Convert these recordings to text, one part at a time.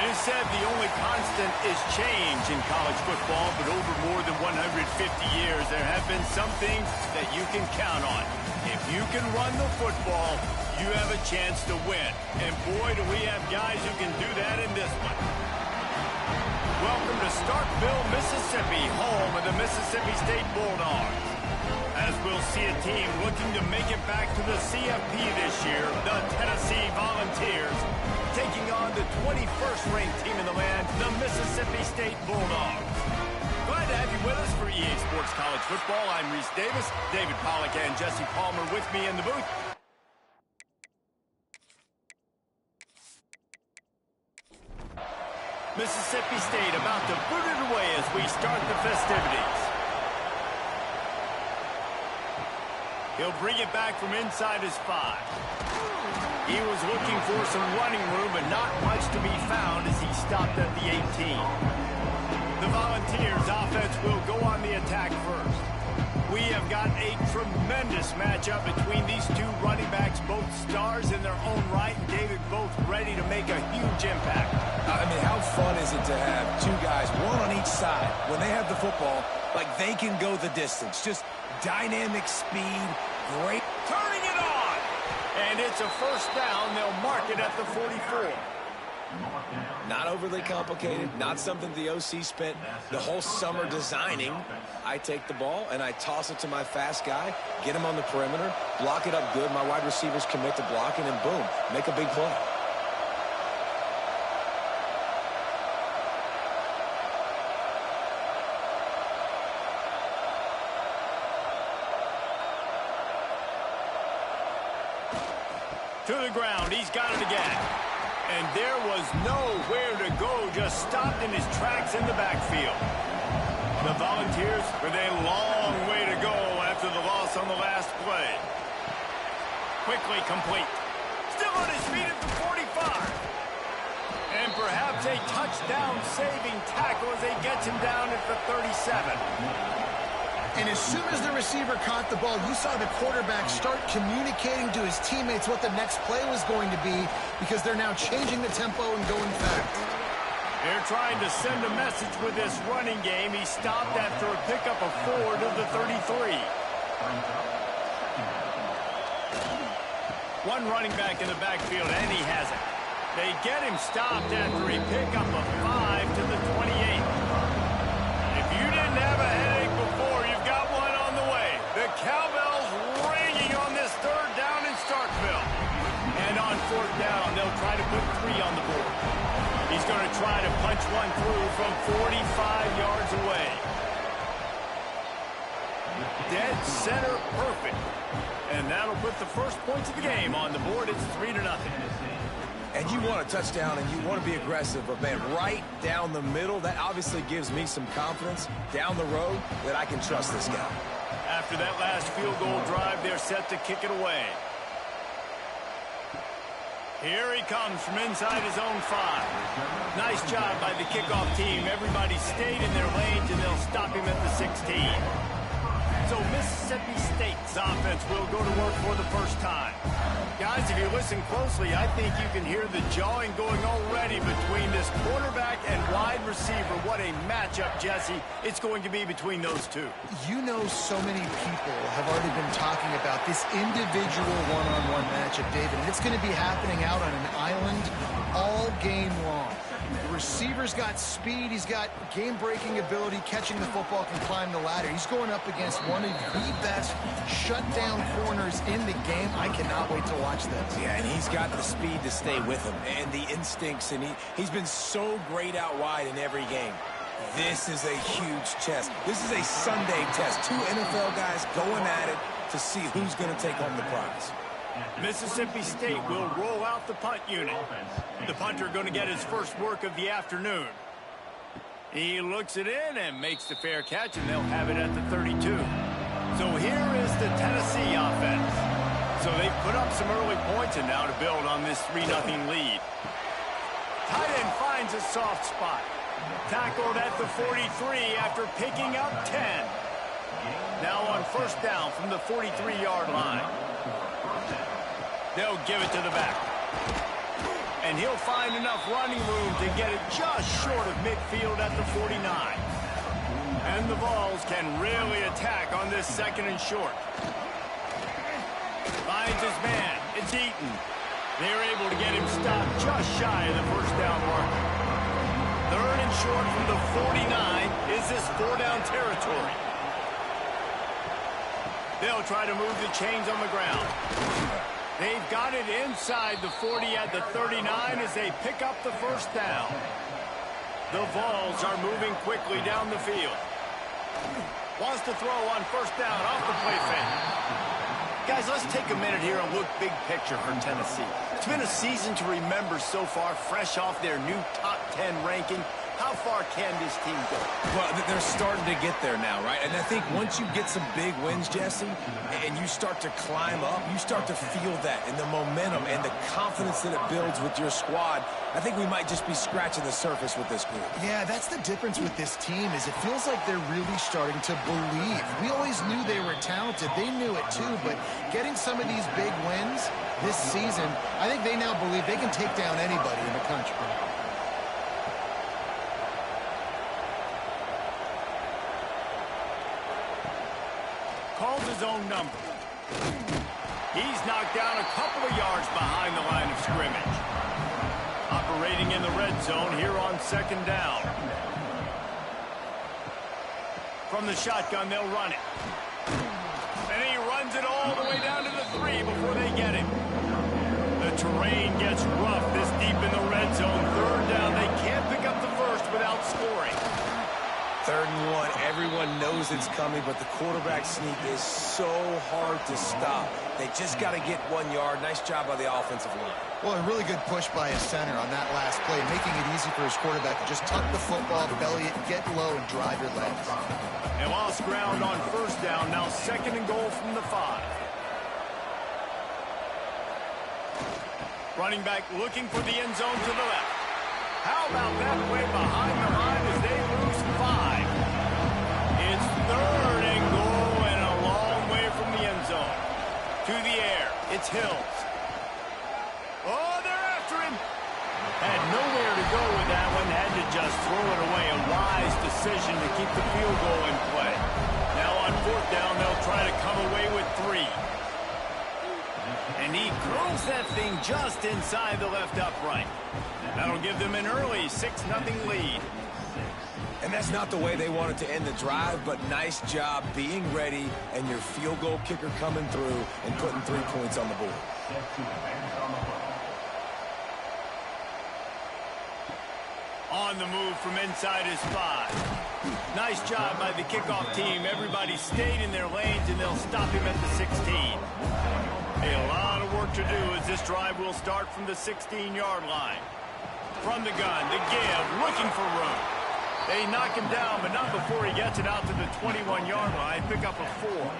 It is said the only constant is change in college football, but over more than 150 years, there have been some things that you can count on. If you can run the football, you have a chance to win. And boy, do we have guys who can do that in this one. Welcome to Starkville, Mississippi, home of the Mississippi State Bulldogs. As we'll see a team looking to make it back to the CFB this year, the Tennessee Volunteers, taking on the 21st ranked team in the land, the Mississippi State Bulldogs. Glad to have you with us for EA Sports College Football. I'm Reese Davis, David Pollack and Jesse Palmer with me in the booth. Mississippi State about to boot it away as we start the festivities. He'll bring it back from inside his 5. He was looking for some running room, but not much to be found as he stopped at the 18. The Volunteers offense will go on the attack first. We have got a tremendous matchup between these two running backs, both stars in their own right, and David, both ready to make a huge impact. I mean, how fun is it to have two guys, one on each side, when they have the football, like they can go the distance. Just dynamic speed, great. Turning it on! And it's a first down. They'll mark it at the 44. Not overly complicated, not something the OC spent the whole summer designing. I take the ball and I toss it to my fast guy, get him on the perimeter, block it up good. My wide receivers commit to blocking, and boom, make a big play. To the ground, he's got it again. And there was nowhere to go, just stopped in his tracks in the backfield. The Volunteers with a long way to go after the loss on the last play. Quickly complete. Still on his feet at the 45. And perhaps a touchdown-saving tackle as he gets him down at the 37. And as soon as the receiver caught the ball, you saw the quarterback start communicating to his teammates what the next play was going to be, because they're now changing the tempo and going fast. They're trying to send a message with this running game. He stopped after a pickup of 4 to the 33. One running back in the backfield, and he has it. They get him stopped after a pickup of 5 to the 28. If you didn't have a headache before, you've got one on the way. The cowbell's ringing on this third down in Starkville. And on fourth down, they'll try to put 3 on the board. He's going to try to punch one through from 45 yards away. Dead center perfect. And that'll put the first points of the game on the board. It's 3-0. And you want a touchdown and you want to be aggressive, but man, right down the middle, that obviously gives me some confidence down the road that I can trust this guy. After that last field goal drive, they're set to kick it away. Here he comes from inside his own 5. Nice job by the kickoff team. Everybody stayed in their lanes, and they'll stop him at the 16. So Mississippi State's offense will go to work for the first time. Guys, if you listen closely, I think you can hear the jawing going already between this quarterback and wide receiver. What a matchup, Jesse, it's going to be between those two. You know, so many people have already been talking about this individual one-on-one matchup, David, and it's going to be happening out on an island all game long. The receiver's got speed, he's got game-breaking ability, catching the football, can climb the ladder. He's going up against one of the best shutdown corners in the game. I cannot wait to watch this. Yeah, and he's got the speed to stay with him and the instincts, and he's been so great out wide in every game. This is a huge test. This is a Sunday test. 2 NFL guys going at it to see who's going to take home the prize. Mississippi State will roll out the punt unit. The punter going to get his first work of the afternoon. He looks it in and makes the fair catch, and they'll have it at the 32. So here is the Tennessee offense. So they've put up some early points, and now to build on this 3-0 lead. Tight end finds a soft spot. Tackled at the 43 after picking up 10. Now on first down from the 43-yard line. They'll give it to the back. and he'll find enough running room to get it just short of midfield at the 49. And the Vols can really attack on this second and short. Finds his man. It's Eaton. They're able to get him stopped just shy of the first down marker. Third and short from the 49 is this four-down territory. They'll try to move the chains on the ground. They've got it inside the 40 at the 39 as they pick up the first down. The Vols are moving quickly down the field. Wants to throw on first down off the play fake. Guys, let's take a minute here and look big picture for Tennessee. It's been a season to remember so far, fresh off their new top 10 ranking. How far can this team go? Well, they're starting to get there now, right? And I think once you get some big wins, Jesse, and you start to climb up, you start to feel that and the momentum and the confidence that it builds with your squad. I think we might just be scratching the surface with this group. Yeah, that's the difference with this team is it feels like they're really starting to believe. We always knew they were talented. They knew it too, but getting some of these big wins this season, I think they now believe they can take down anybody in the country. Calls his own number. He's knocked down a couple of yards behind the line of scrimmage. Operating in the red zone here on second down. From the shotgun, they'll run it. And he runs it all the way down to the 3 before they get him. The terrain gets rough this deep in the red zone. Third down, they can't pick up the first without scoring. 3rd and 1, everyone knows it's coming, but the quarterback sneak is so hard to stop. They just got to get 1 yard. Nice job by the offensive line. Well, a really good push by his center on that last play, making it easy for his quarterback to just tuck the football, belly it, get low, and drive your legs. They lost ground on first down, now 2nd and goal from the 5. Running back looking for the end zone to the left. How about that play behind the line as they lose 5? It's 3rd and goal and a long way from the end zone. To the air, it's Hills. Oh, they're after him. Had nowhere to go with that one, had to just throw it away. A wise decision to keep the field goal in play. Now on 4th down, they'll try to come away with 3. And he curls that thing just inside the left upright. That'll give them an early 6-0 lead. And that's not the way they wanted to end the drive, but nice job being ready and your field goal kicker coming through and putting 3 points on the board. On the move from inside his 5. Nice job by the kickoff team. Everybody stayed in their lanes, and they'll stop him at the 16. A lot of work to do as this drive will start from the 16-yard line. From the gun, the give, looking for room. They knock him down, but not before he gets it out to the 21-yard line. Pick up a 4.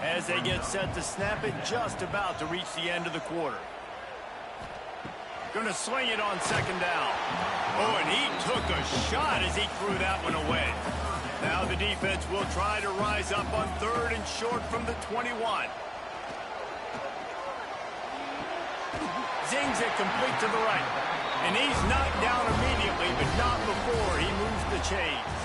As they get set to snap it, just about to reach the end of the quarter. Going to sling it on 2nd down. Oh, and he took a shot as he threw that one away. Now the defense will try to rise up on 3rd and short from the 21. Zings it complete to the right. And he's knocked down immediately, but not before he moves the chains.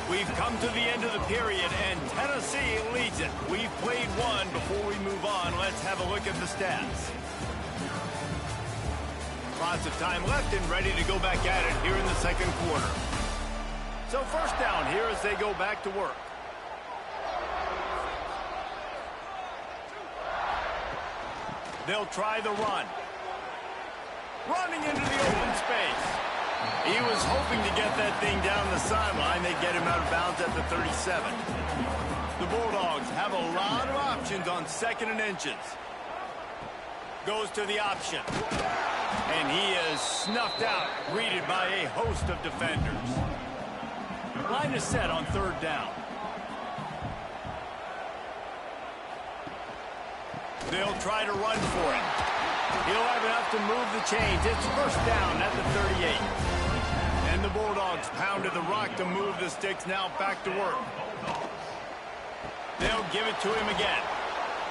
We've come to the end of the period, and Tennessee leads it. We've played 1 before we move on. Let's have a look at the stats. Lots of time left and ready to go back at it here in the 2nd quarter. So first down here as they go back to work. They'll try the run. Running into the open space. He was hoping to get that thing down the sideline. They get him out of bounds at the 37. The Bulldogs have a lot of options on 2nd and inches. Goes to the option. And he is snuffed out, greeted by a host of defenders. Line is set on 3rd down. They'll try to run for it. He'll have enough to move the chains. It's first down at the 38. And the Bulldogs pounded the rock to move the sticks, now back to work. They'll give it to him again.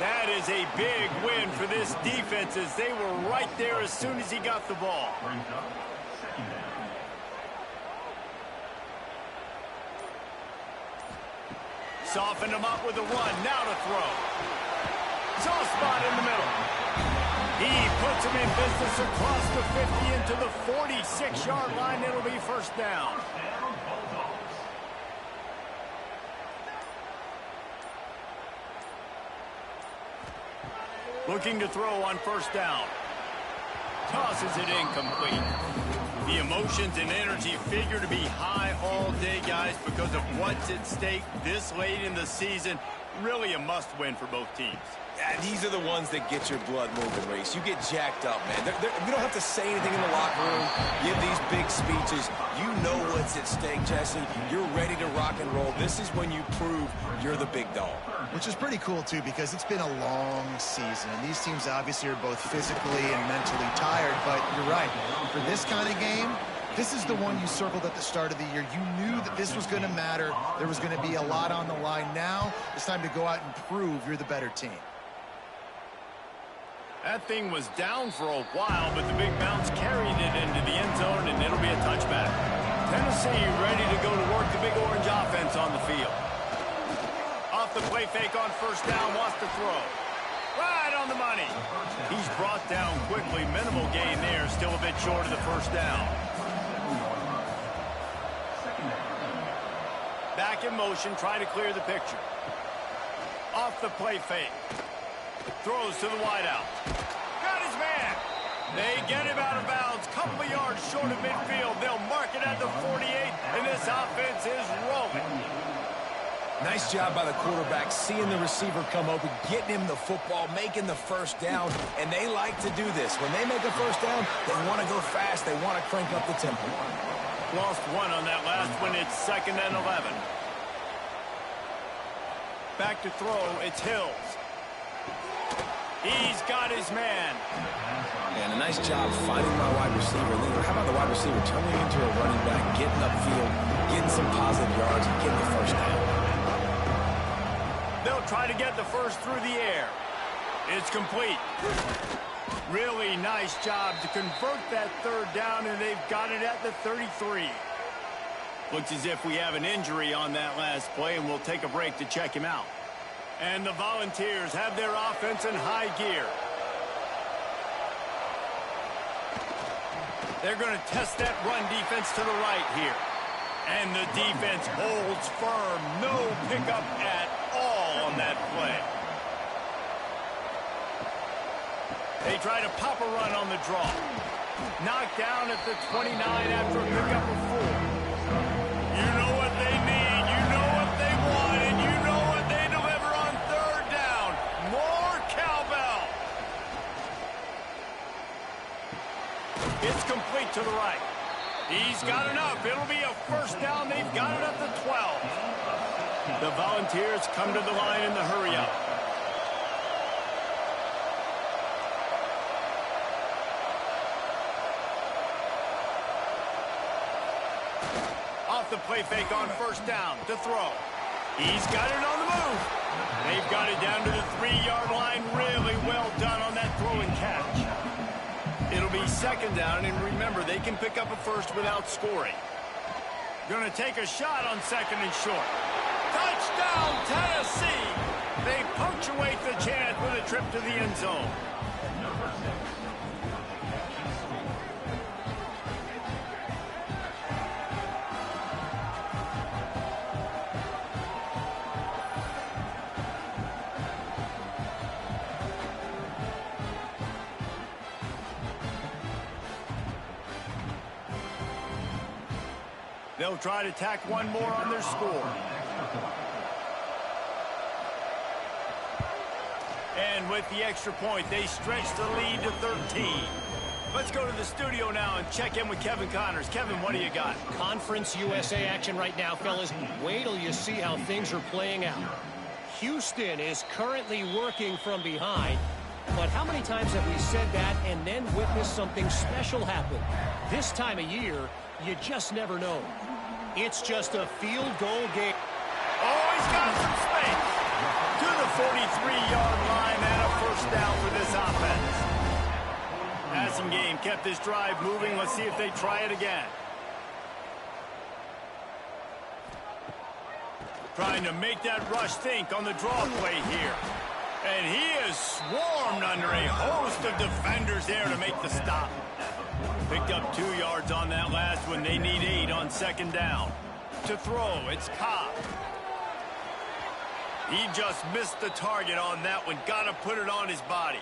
That is a big win for this defense as they were right there as soon as he got the ball. Soften him up with a run. Now to throw. Soft spot in the middle. He puts him in business across the 50 into the 46-yard line. It'll be first down. Looking to throw on first down. Tosses it incomplete. The emotions and energy figure to be high all day, guys, because of what's at stake this late in the season. Really a must-win for both teams. Yeah, these are the ones that get your blood moving, Race. You get jacked up, man. We don't have to say anything in the locker room, give these big speeches. You know what's at stake, Jesse. You're ready to rock and roll. This is when you prove you're the big dog. Which is pretty cool, too, because it's been a long season. And these teams obviously are both physically and mentally tired. But you're right. For this kind of game, this is the one you circled at the start of the year. You knew that this was going to matter. There was going to be a lot on the line. Now it's time to go out and prove you're the better team. That thing was down for a while, but the big bounce carried it into the end zone, and it'll be a touchback. Tennessee ready to go to work the big orange offense on the field. Off the play fake on first down, wants to throw. Right on the money. He's brought down quickly. Minimal gain there, still a bit short of the first down. Back in motion, try to clear the picture. Off the play fake. Throws to the wideout. Got his man. They get him out of bounds. Couple of yards short of midfield. They'll mark it at the 48, and this offense is rolling. Nice job by the quarterback, seeing the receiver come open, getting him the football, making the first down, and they like to do this. When they make a first down, they want to go fast. They want to crank up the tempo. Lost one on that last one. It's 2nd and 11. Back to throw. It's Hills. He's got his man. And a nice job finding my wide receiver. And then how about the wide receiver turning into a running back, getting upfield, getting some positive yards, and getting the first down. They'll try to get the first through the air. It's complete. Really nice job to convert that third down, and they've got it at the 33. Looks as if we have an injury on that last play, and we'll take a break to check him out. And the Volunteers have their offense in high gear. They're going to test that run defense to the right here. And the defense holds firm. No pickup at all on that play. They try to pop a run on the draw. Knocked down at the 29 after a pickup of 4. You know what they need. You know what they want. And you know what they deliver on third down. More cowbell. It's complete to the right. He's got enough. It'll be a first down. They've got it at the 12. The Volunteers come to the line in the hurry-up. Off the play fake on first down to throw. He's got it on the move. They've got it down to the 3-yard line. Really well done on that throw and catch. It'll be 2nd down, and remember, they can pick up a first without scoring. Going to take a shot on 2nd and short. Touchdown, Tennessee! They punctuate the chance with a trip to the end zone. They'll try to tack one more on their score. And with the extra point, they stretch the lead to 13. Let's go to the studio now and check in with Kevin Connors. Kevin, what do you got? Conference USA action right now, fellas. Wait till you see how things are playing out. Houston is currently working from behind. But how many times have we said that and then witnessed something special happen? This time of year, you just never know. It's just a field goal game. Oh, he's got some space. To the 43-yard line and a first down for this offense. Passing game kept this drive moving. Let's see if they try it again. Trying to make that rush think on the draw play here. And he is swarmed under a host of defenders there to make the stop. Picked up 2 yards on that last one. They need 8 on second down. To throw, it's Cobb. He just missed the target on that one. Got to put it on his body.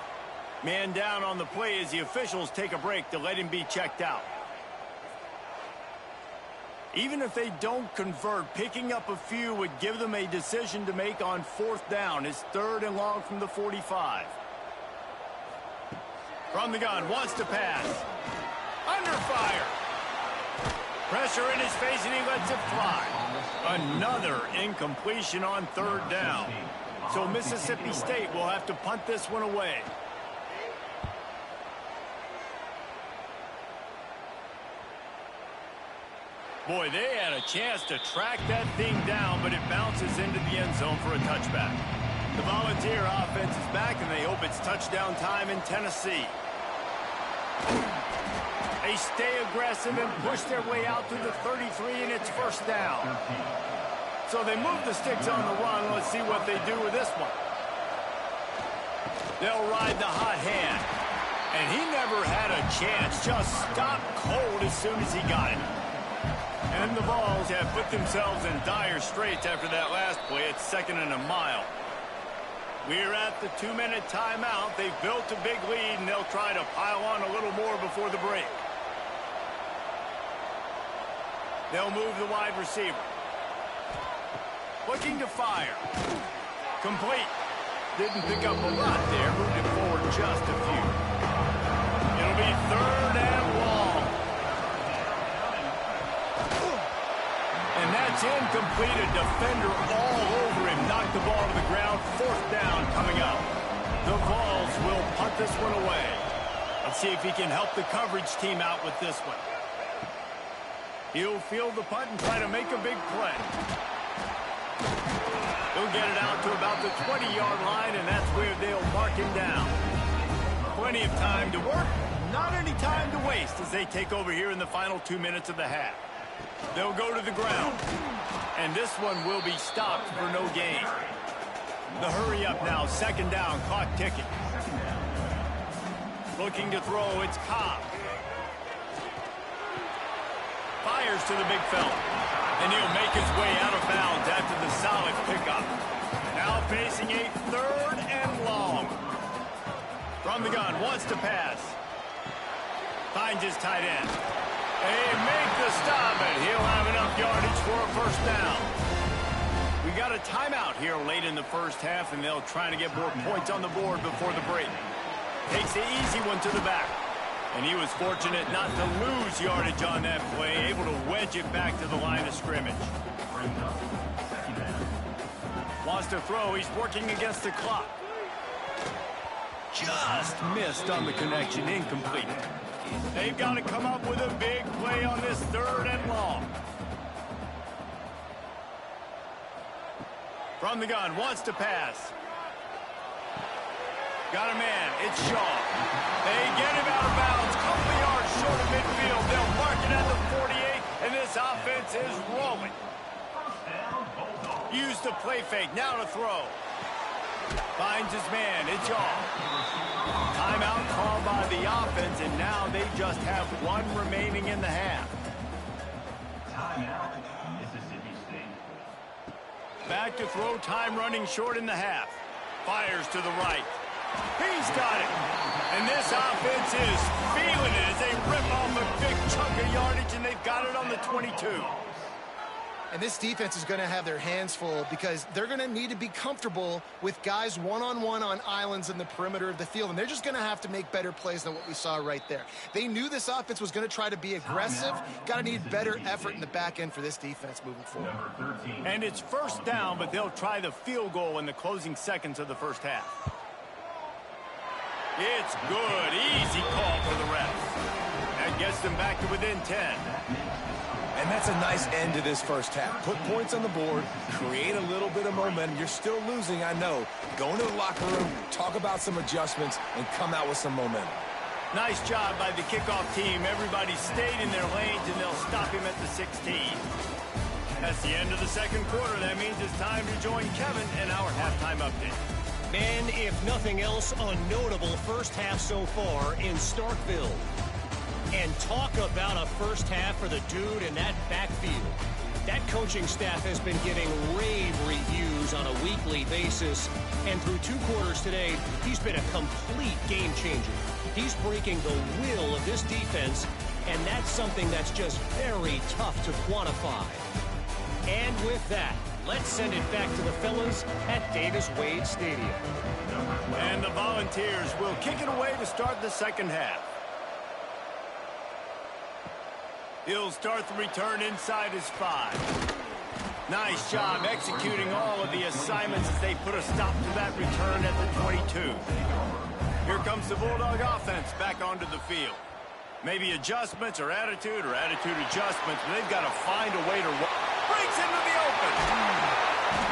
Man down on the play as the officials take a break to let him be checked out. Even if they don't convert, picking up a few would give them a decision to make on fourth down. It's 3rd and long from the 45. From the gun, wants to pass. Under fire. Pressure in his face, and he lets it fly. Another incompletion on 3rd down. So Mississippi State will have to punt this one away. Boy, they had a chance to track that thing down, but it bounces into the end zone for a touchback. The Volunteer offense is back, and they hope it's touchdown time in Tennessee. They stay aggressive and push their way out to the 33, and it's first down. So they move the sticks on the run. Let's see what they do with this one. They'll ride the hot hand. And he never had a chance. Just stopped cold as soon as he got it. And the Vols have put themselves in dire straits after that last play. It's 2nd and a mile. We're at the 2-minute timeout. They've built a big lead, and they'll try to pile on a little more before the break. They'll move the wide receiver. Looking to fire. Complete. Didn't pick up a lot there. Moved it forward just a few. It'll be 3rd and long. And that's incomplete. A defender all over him. Knocked the ball to the ground. 4th down coming up. The Vols will punt this one away. Let's see if he can help the coverage team out with this one. He'll field the punt and try to make a big play. He'll get it out to about the 20-yard line, and that's where they'll mark him down. Plenty of time to work, not any time to waste as they take over here in the final 2 minutes of the half. They'll go to the ground, and this one will be stopped for no gain. The hurry up now, 2nd down, clock ticking. Looking to throw, it's Cobb. Fires to the big fella. And he'll make his way out of bounds after the solid pickup. Now facing a 3rd and long. From the gun, wants to pass. Finds his tight end. They make the stop, and he'll have enough yardage for a first down. We got a timeout here late in the first half, and they'll try to get more points on the board before the break. Takes the easy one to the back. And he was fortunate not to lose yardage on that play, able to wedge it back to the line of scrimmage. Wants to throw, he's working against the clock. Just missed on the connection, incomplete. They've got to come up with a big play on this 3rd and long. From the gun, wants to pass. Got a man, it's Shaw. They get him out of bounds, couple yards short of midfield. They'll mark it at the 48, and this offense is rolling. Used the play fake, now to throw. Finds his man, it's off. Timeout called by the offense, and now they just have 1 remaining in the half. Timeout, Mississippi State. Back to throw, time running short in the half. Fires to the right. He's got it. And this offense is feeling it as they rip off a big chunk of yardage, and they've got it on the 22. And this defense is going to have their hands full because they're going to need to be comfortable with guys one-on-one on islands in the perimeter of the field. And they're just going to have to make better plays than what we saw right there. They knew this offense was going to try to be aggressive. Got to need better effort in the back end for this defense moving forward. And it's first down, but they'll try the field goal in the closing seconds of the first half. It's good. Easy call for the refs. That gets them back to within 10. And That's a nice end to this first half. Put points on the board, create a little bit of momentum. You're still losing, I know. Go into the locker room, talk about some adjustments, and come out with some momentum. Nice job by the kickoff team. Everybody stayed in their lanes, and they'll stop him at the 16. That's the end of the second quarter. That means it's time to join Kevin in our halftime update. Man, if nothing else, a notable first half so far in Starkville. And talk about a first half for the dude in that backfield. That coaching staff has been getting rave reviews on a weekly basis. And through 2 quarters today, he's been a complete game changer. He's breaking the will of this defense, and that's something that's just very tough to quantify. And with that, let's send it back to the fellas at Davis-Wade Stadium. And the Volunteers will kick it away to start the second half. He'll start the return inside his 5. Nice job executing all of the assignments as they put a stop to that return at the 22. Here comes the Bulldog offense back onto the field. Maybe adjustments or attitude adjustments, but they've got to find a way to breaks into the open.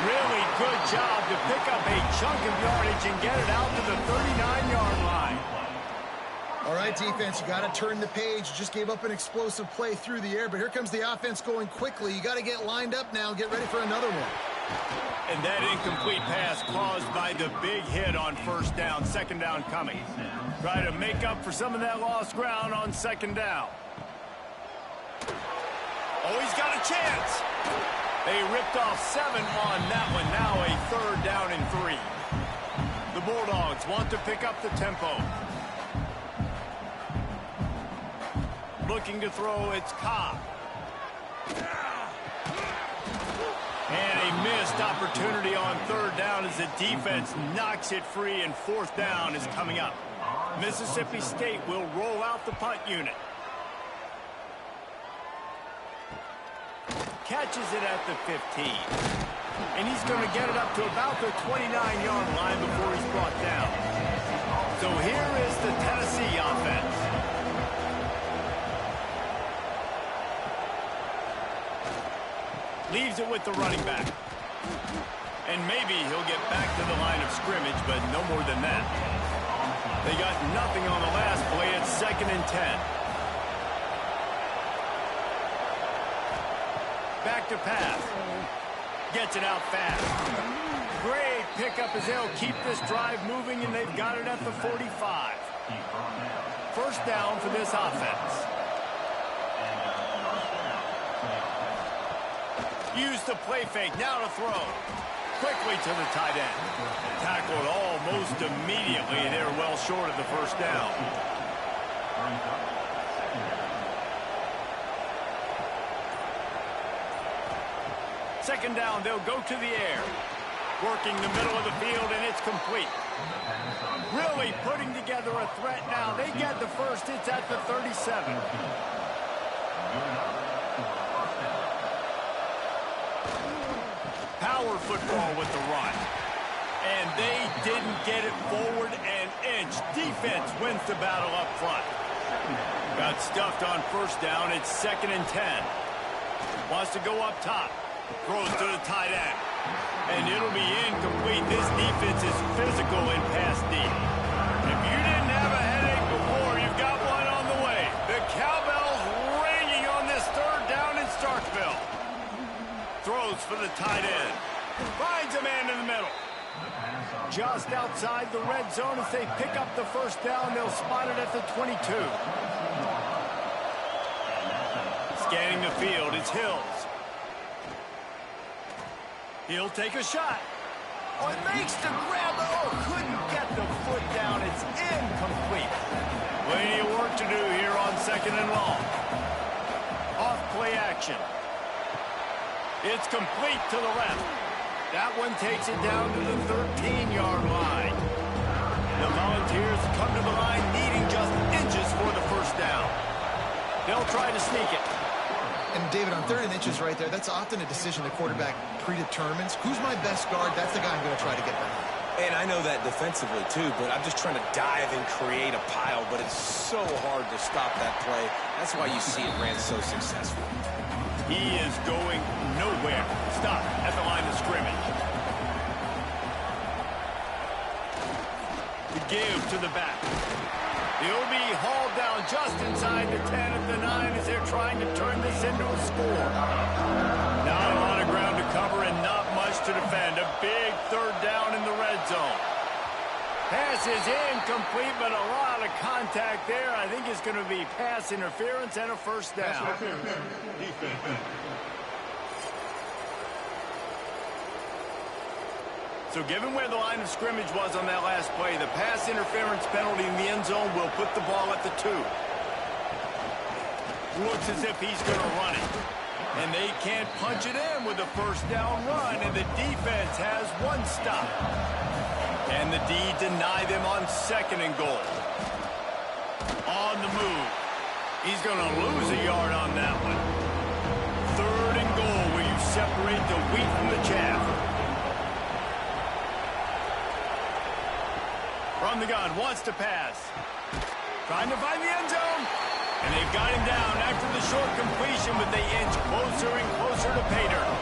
Really good job to pick up a chunk of yardage and get it out to the 39-yard line. All right, defense, you got to turn the page. Just gave up an explosive play through the air, but here comes the offense going quickly. You got to get lined up now, get ready for another one. And that incomplete pass caused by the big hit on first down, second down coming. Try to make up for some of that lost ground on second down. Oh, he's got a chance. They ripped off 7 on that one. Now a third down and 3. The Bulldogs want to pick up the tempo. Looking to throw, it's Cobb. And a missed opportunity on third down as the defense knocks it free, and fourth down is coming up. Mississippi State will roll out the punt unit. Catches it at the 15. And he's going to get it up to about the 29-yard line before he's brought down. So here is the Tennessee offense. Leaves it with the running back. And maybe he'll get back to the line of scrimmage, but no more than that. They got nothing on the last play. It's 2nd and 10. Back to pass. Gets it out fast. Great pickup as they'll keep this drive moving, and they've got it at the 45. First down for this offense. Use the play fake, now to throw. Quickly to the tight end. Tackled almost immediately. They're well short of the first down. Second down, they'll go to the air. Working the middle of the field, and it's complete. Really putting together a threat now. They get the first. It's at the 37. Power football with the run. And they didn't get it forward an inch. Defense wins the battle up front. Got stuffed on first down. It's 2nd and 10. Wants to go up top. Throws to the tight end. And it'll be incomplete. This defense is physical and pass deep. If you didn't have a headache before, you've got one on the way. The cowbell's ringing on this third down in Starkville. Throws for the tight end. Finds a man in the middle. Just outside the red zone as they pick up the first down. They'll spot it at the 22. Scanning the field, it's Hills. He'll take a shot. Oh, it makes the grab. Oh, couldn't get the foot down. It's incomplete. Plenty of work to do here on 2nd and long. Off play action. It's complete to the left. That one takes it down to the 13-yard line. The Volunteers come to the line needing just inches for the first down. They'll try to sneak it. And David, on 3rd and inches right there, that's often a decision the quarterback predetermines. Who's my best guard? That's the guy I'm going to try to get behind. And I know that defensively, too, but I'm just trying to dive and create a pile, but it's so hard to stop that play. That's why you see it ran so successful. He is going nowhere. Stop at the line of scrimmage. The give to the back. He'll be hauled down just inside the 10 at the 9 as they're trying to turn this into a score. Not a lot of ground to cover and not much to defend. A big third down in the red zone. Pass is incomplete, but a lot of contact there. I think it's going to be pass interference and a first down. So given where the line of scrimmage was on that last play, the pass interference penalty in the end zone will put the ball at the 2. Looks as if he's going to run it. And they can't punch it in with a first down run, and the defense has one stop. And the D deny them on 2nd and goal. On the move. He's going to lose a yard on that one. 3rd and goal where you separate the wheat from the chaff. From the gun, wants to pass. Trying to find the end zone. And they've got him down after the short completion, but they inch closer and closer to pay dirt.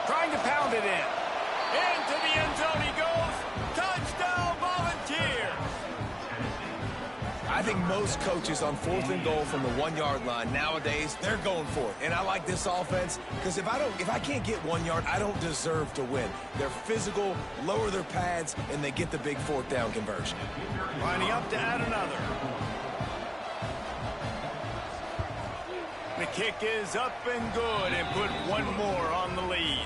Trying to pound it in. Into the end zone he goes. Touchdown, Volunteers. I think most coaches on 4th and goal from the 1-yard line nowadays, they're going for it. And I like this offense because if I can't get 1 yard, I don't deserve to win. They're physical, lower their pads, and they get the big 4th down conversion. Lining up to add another. The kick is up and good and put one more on the lead.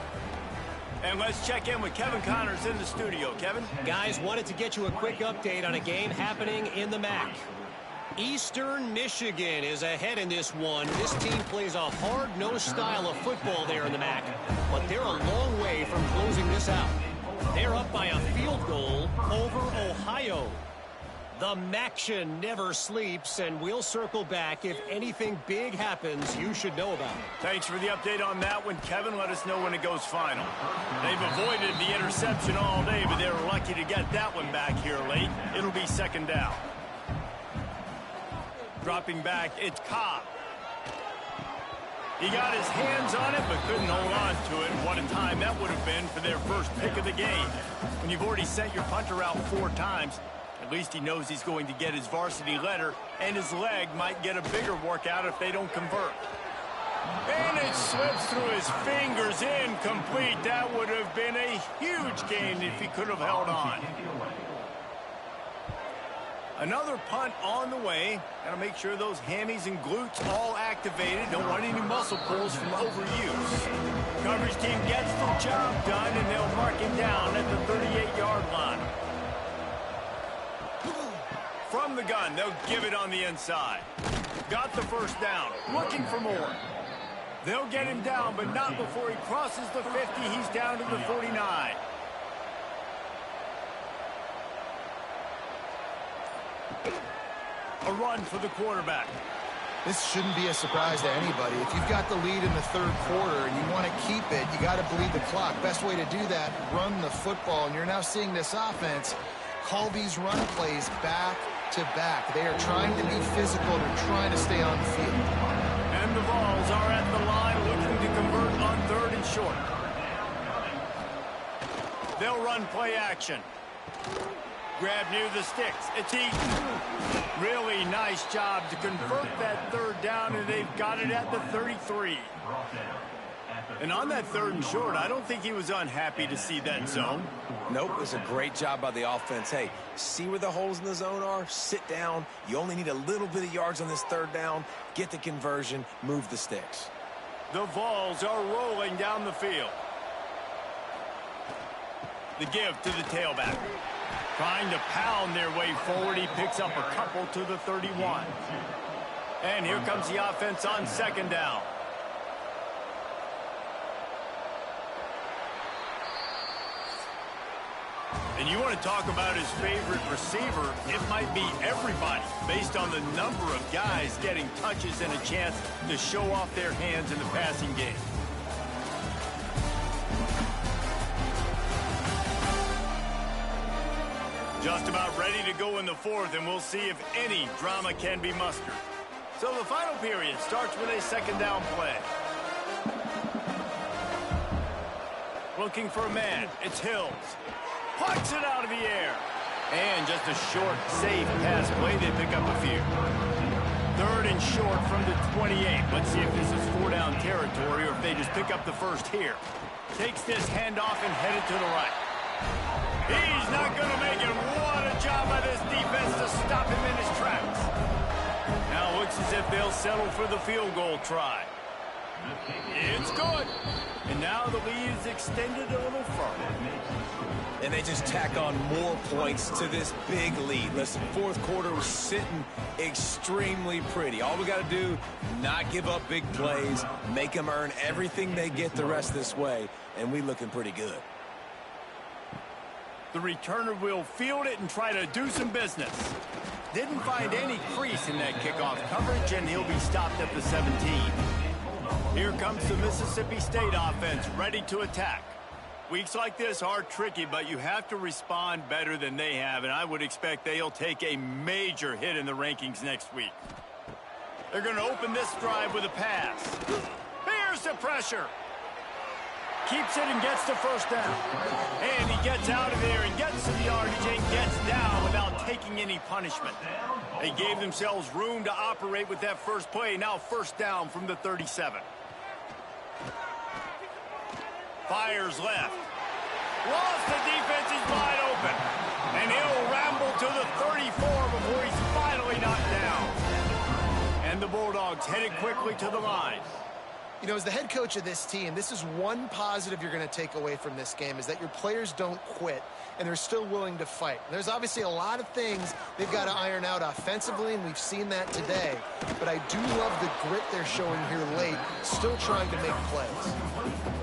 And let's check in with Kevin Connors in the studio. Kevin? Guys, wanted to get you a quick update on a game happening in the MAC. Eastern Michigan is ahead in this one. This team plays a hard-nosed style of football there in the MAC, but they're a long way from closing this out. They're up by a field goal over Ohio. The MACtion never sleeps, and we'll circle back if anything big happens you should know about. Thanks for the update on that one, Kevin. Let us know when it goes final. They've avoided the interception all day, but they were lucky to get that one back here late. It'll be 2nd down. Dropping back, it's Cobb. He got his hands on it, but couldn't hold on to it. What a time that would have been for their first pick of the game. When you've already sent your punter out 4 times, at least he knows he's going to get his varsity letter, and his leg might get a bigger workout if they don't convert. And it slips through his fingers, incomplete. That would have been a huge gain if he could have held on. Another punt on the way. Got to make sure those hammies and glutes all activated. Don't want any muscle pulls from overuse. Coverage team gets the job done, and they'll mark him down at the 38-yard line. From the gun, they'll give it on the inside. Got the first down. Looking for more. They'll get him down, but not before he crosses the 50. He's down to the 49. A run for the quarterback. This shouldn't be a surprise to anybody. If you've got the lead in the 3rd quarter and you want to keep it, you got to bleed the clock. Best way to do that, run the football. And you're now seeing this offense call these run plays back to back. They are trying to be physical. They're trying to stay on the field. And the Vols are at the line looking to convert on 3rd and short. They'll run play action. Grab near the sticks. It's Eaton. Really nice job to convert that 3rd down, and they've got it at the 33. And on that 3rd and short, I don't think he was unhappy to see that zone. Nope, it was a great job by the offense. Hey, see where the holes in the zone are? Sit down. You only need a little bit of yards on this 3rd down. Get the conversion. Move the sticks. The Vols are rolling down the field. The give to the tailback. Trying to pound their way forward. He picks up a couple to the 31. And here comes the offense on 2nd down. And you want to talk about his favorite receiver, it might be everybody, based on the number of guys getting touches and a chance to show off their hands in the passing game. Just about ready to go in the 4th, and we'll see if any drama can be mustered. So the final period starts with a second down play. Looking for a man. It's Hills. Puts it out of the air. And just a short, safe pass play. They pick up a few. Third and short from the 28. Let's see if this is four-down territory or if they just pick up the first here. Takes this handoff and headed to the right. He's not going to make it. What a job by this defense to stop him in his tracks. Now it looks as if they'll settle for the field goal try. It's good. And now the lead is extended a little further. And they just tack on more points to this big lead. Listen, fourth quarter was sitting extremely pretty. All we got to do, not give up big plays, make them earn everything they get the rest this way, and we looking pretty good. The returner will field it and try to do some business. Didn't find any crease in that kickoff coverage, and he'll be stopped at the 17. Here comes the Mississippi State offense, ready to attack. Weeks like this are tricky, but you have to respond better than they have, and I would expect they'll take a major hit in the rankings next week. They're going to open this drive with a pass. Here's the pressure. Keeps it and gets the first down. And he gets out of there and gets to the yardage and gets down without taking any punishment. They gave themselves room to operate with that first play. Now first down from the 37. Fires left. Lost the defense, he's wide open. And he'll ramble to the 34 before he's finally knocked down. And the Bulldogs headed quickly to the line. You know, as the head coach of this team, this is one positive you're going to take away from this game, is that your players don't quit, and they're still willing to fight. There's obviously a lot of things they've got to iron out offensively, and we've seen that today. But I do love the grit they're showing here late, still trying to make plays.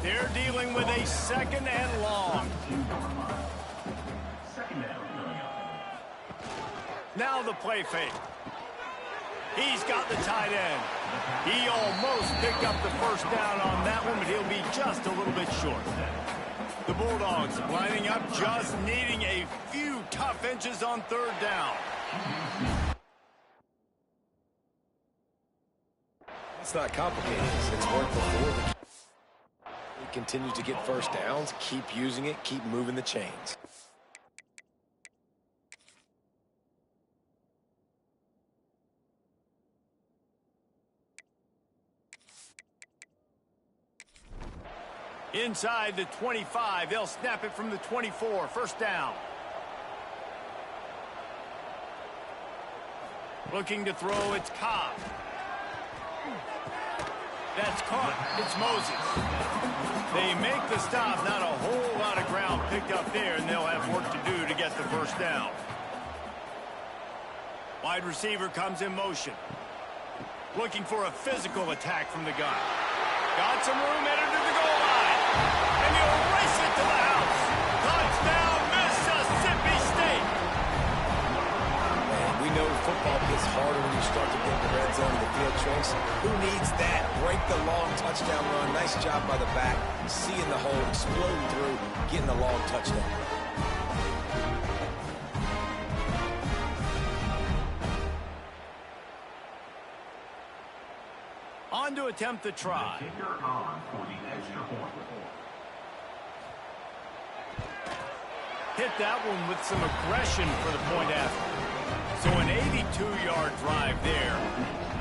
They're dealing with a second and long. Now the play fake. He's got the tight end. He almost picked up the first down on that one, but he'll be just a little bit short. The Bulldogs lining up, just needing a few tough inches on third down. It's not complicated. It's worked before. We continue to get first downs, keep using it, keep moving the chains. Inside the 25, they'll snap it from the 24. First down. Looking to throw, it's Cobb. That's caught. It's Moses. They make the stop. Not a whole lot of ground picked up there, and they'll have work to do to get the first down. Wide receiver comes in motion. Looking for a physical attack from the gun. Got some room, headed to the goal line. And he'll race it to the house. Touchdown, Mississippi State. Man, we know football gets harder when you start to get the red zone of the field choice. Who needs that? Break the long touchdown run. Nice job by the back. Seeing the hole, exploding through, getting a long touchdown. On to attempt the try. Hit that one with some aggression for the point after. So an 82-yard drive there.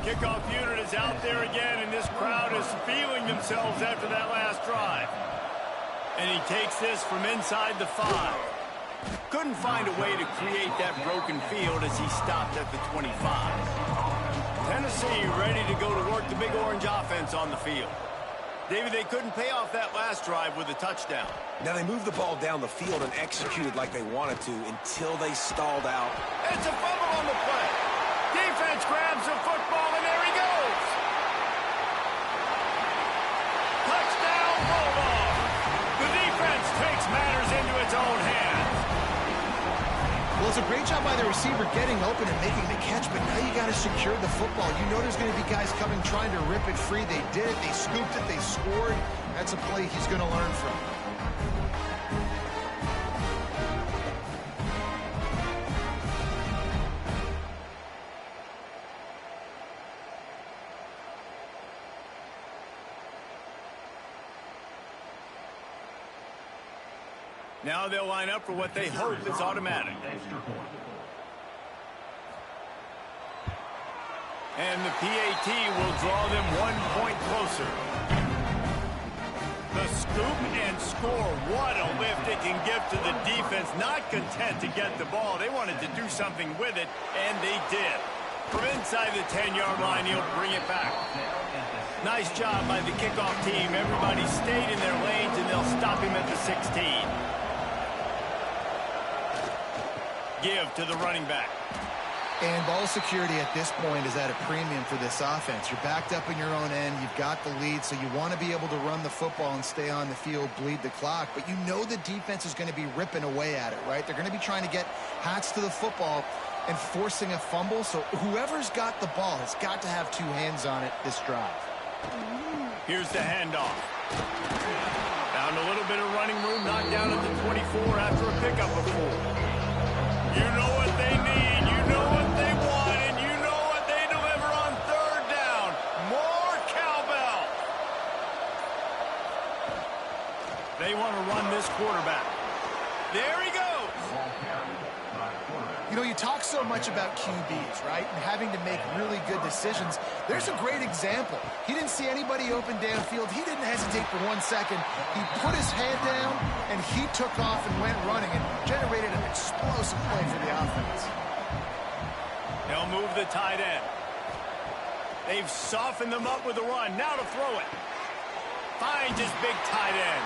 Kickoff unit is out there again, and this crowd is feeling themselves after that last drive. And he takes this from inside the 5. Couldn't find a way to create that broken field as he stopped at the 25. Tennessee ready to go to work the Big Orange offense on the field. David, they couldn't pay off that last drive with a touchdown. Now they moved the ball down the field and executed like they wanted to until they stalled out. It's a fumble on the play. Defense grabs the football, and there he goes. Touchdown, Bulldogs. The defense takes matters into its own hands. Well, it's a great job by the receiver getting open and making the catch, but now you got to secure the football. You know there's going to be guys coming trying to rip it free. They did it. They scooped it. They scored. That's a play he's going to learn from. Now they'll line up for what they hope is automatic. And the PAT will draw them 1 point closer. The scoop and score. What a lift it can give to the defense. Not content to get the ball. They wanted to do something with it, and they did. From inside the 10-yard line, he'll bring it back. Nice job by the kickoff team. Everybody stayed in their lanes, and they'll stop him at the 16. Give to the running back. And ball security at this point is at a premium for this offense. You're backed up in your own end. You've got the lead, so you want to be able to run the football and stay on the field, bleed the clock. But you know the defense is going to be ripping away at it, right? They're going to be trying to get hats to the football and forcing a fumble. So whoever's got the ball has got to have two hands on it this drive. Here's the handoff. Found a little bit of running room, knocked down at the 24 after a pickup of 4. You know what they need, you know what they want, and you know what they deliver on third down. More cowbell. They want to run this quarterback. There he goes. You know, you talk so much about QBs, right, and having to make really good decisions. There's a great example. He didn't see anybody open downfield. He didn't hesitate for 1 second. He put his head down, and he took off and went running and generated an explosive play for the offense. They'll move the tight end. They've softened them up with a run. Now to throw it. Finds his big tight end.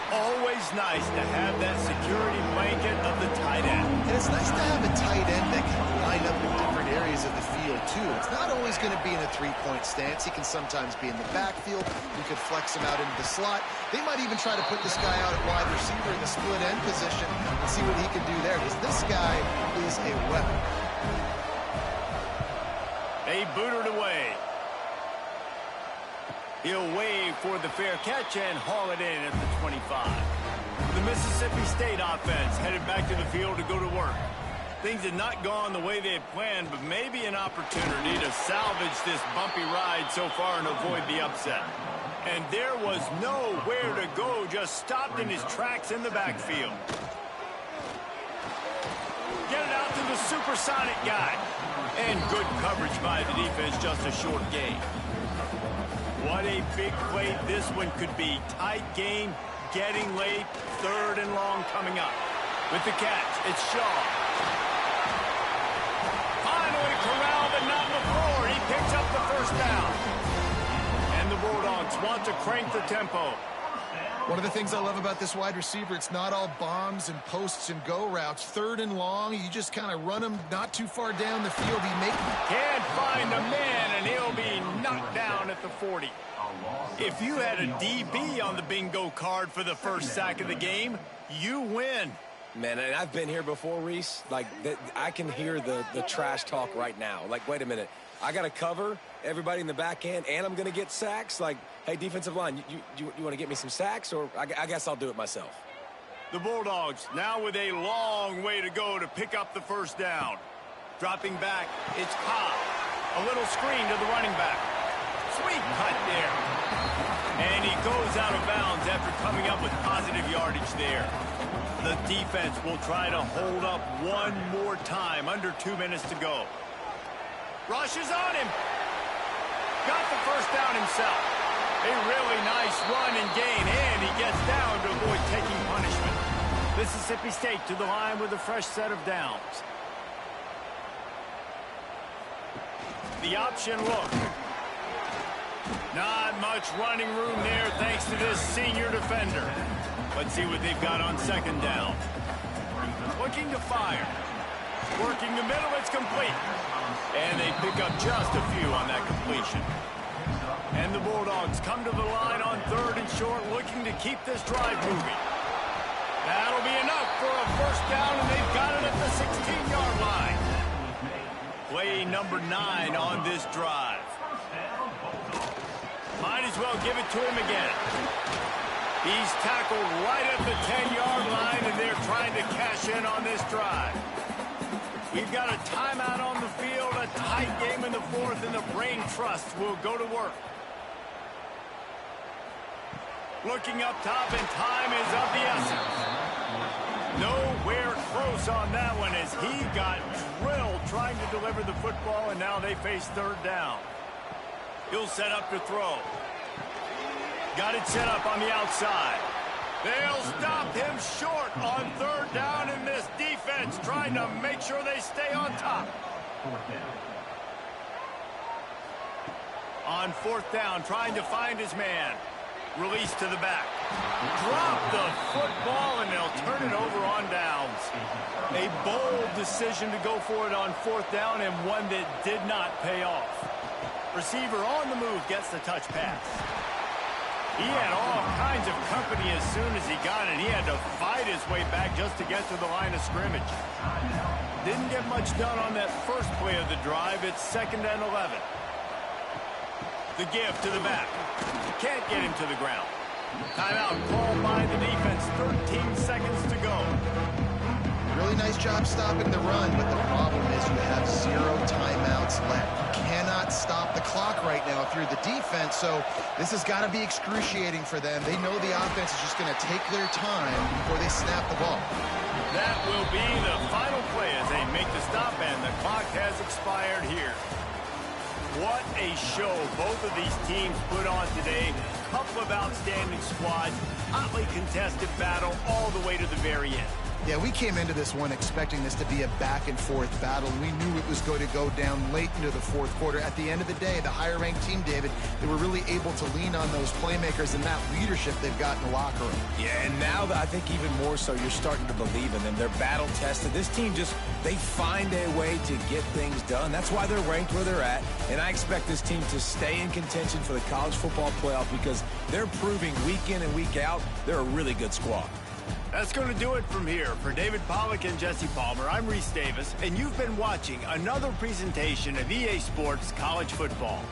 Always nice to have that security blanket of the tight end. And it's nice to have a tight end that can line up in different areas of the field, too. It's not always going to be in a three-point stance. He can sometimes be in the backfield. You could flex him out into the slot. They might even try to put this guy out at wide receiver in the split end position and see what he can do there, because this guy is a weapon. They booted away. He'll wave for the fair catch and haul it in at the 25. The Mississippi State offense headed back to the field to go to work. Things had not gone the way they had planned, but maybe an opportunity to salvage this bumpy ride so far and avoid the upset. And there was nowhere to go, just stopped in his tracks in the backfield. Get it out to the supersonic guy. And good coverage by the defense, just a short gain. What a big play this one could be. Tight game, getting late, third and long coming up. With the catch, it's Shaw. Finally corralled, but not before. He picks up the first down. And the Bulldogs want to crank the tempo. One of the things I love about this wide receiver, it's not all bombs and posts and go routes. Third and long, you just kind of run him not too far down the field. Can't find a man, and he'll be knocked down at the 40. If you had a DB on the bingo card for the first sack of the game, you win. Man, and I've been here before, Reese. Like, I can hear the trash talk right now. Like, wait a minute. I got to cover everybody in the back end, and I'm going to get sacks. Like, hey, defensive line, you want to get me some sacks, or I guess I'll do it myself. The Bulldogs now with a long way to go to pick up the first down. Dropping back, it's Cobb. A little screen to the running back. Sweet cut there. And he goes out of bounds after coming up with positive yardage there. The defense will try to hold up one more time. Under 2 minutes to go. Rushes on him. Got the first down himself. A really nice run and gain, and he gets down to avoid taking punishment. Mississippi State to the line with a fresh set of downs. The option look. Not much running room there thanks to this senior defender. Let's see what they've got on second down. Looking to fire. Working the middle, it's complete. And they pick up just a few on that completion. And the Bulldogs come to the line on third and short, looking to keep this drive moving. That'll be enough for a first down, and they've got it at the 16-yard line. Play number 9 on this drive. Might as well give it to him again. He's tackled right at the 10-yard line, and they're trying to cash in on this drive. We've got a timeout on the field, a tight game in the fourth, and the Brain Trust will go to work. Looking up top, and time is of the essence. Nowhere close on that one as he got drilled trying to deliver the football, and now they face third down. He'll set up to throw. Got it set up on the outside. They'll stop him short on third down, in this defense trying to make sure they stay on top. On fourth down, trying to find his man. Release to the back. Drop the football, and they'll turn it over on downs. A bold decision to go for it on fourth down, and one that did not pay off. Receiver on the move gets the touch pass. He had all kinds of company as soon as he got it. He had to fight his way back just to get to the line of scrimmage. Didn't get much done on that first play of the drive. It's 2nd and 11. The give to the back. Can't get him to the ground. Timeout called by the defense. 13 seconds to go. Really nice job stopping the run, but the problem is you have 0 timeouts left. You cannot stop the clock right now if you're the defense, so this has got to be excruciating for them. They know the offense is just going to take their time before they snap the ball. That will be the final play as they make the stop, and the clock has expired here. What a show both of these teams put on today. Couple of outstanding squads, hotly contested battle all the way to the very end. Yeah, we came into this one expecting this to be a back-and-forth battle, and we knew it was going to go down late into the fourth quarter. At the end of the day, the higher-ranked team, David, they were really able to lean on those playmakers and that leadership they've got in the locker room. Yeah, and now I think even more so, you're starting to believe in them. They're battle-tested. This team they find a way to get things done. That's why they're ranked where they're at, and I expect this team to stay in contention for the college football playoff because they're proving week in and week out they're a really good squad. That's going to do it from here. For David Pollack and Jesse Palmer, I'm Reese Davis, and you've been watching another presentation of EA Sports College Football.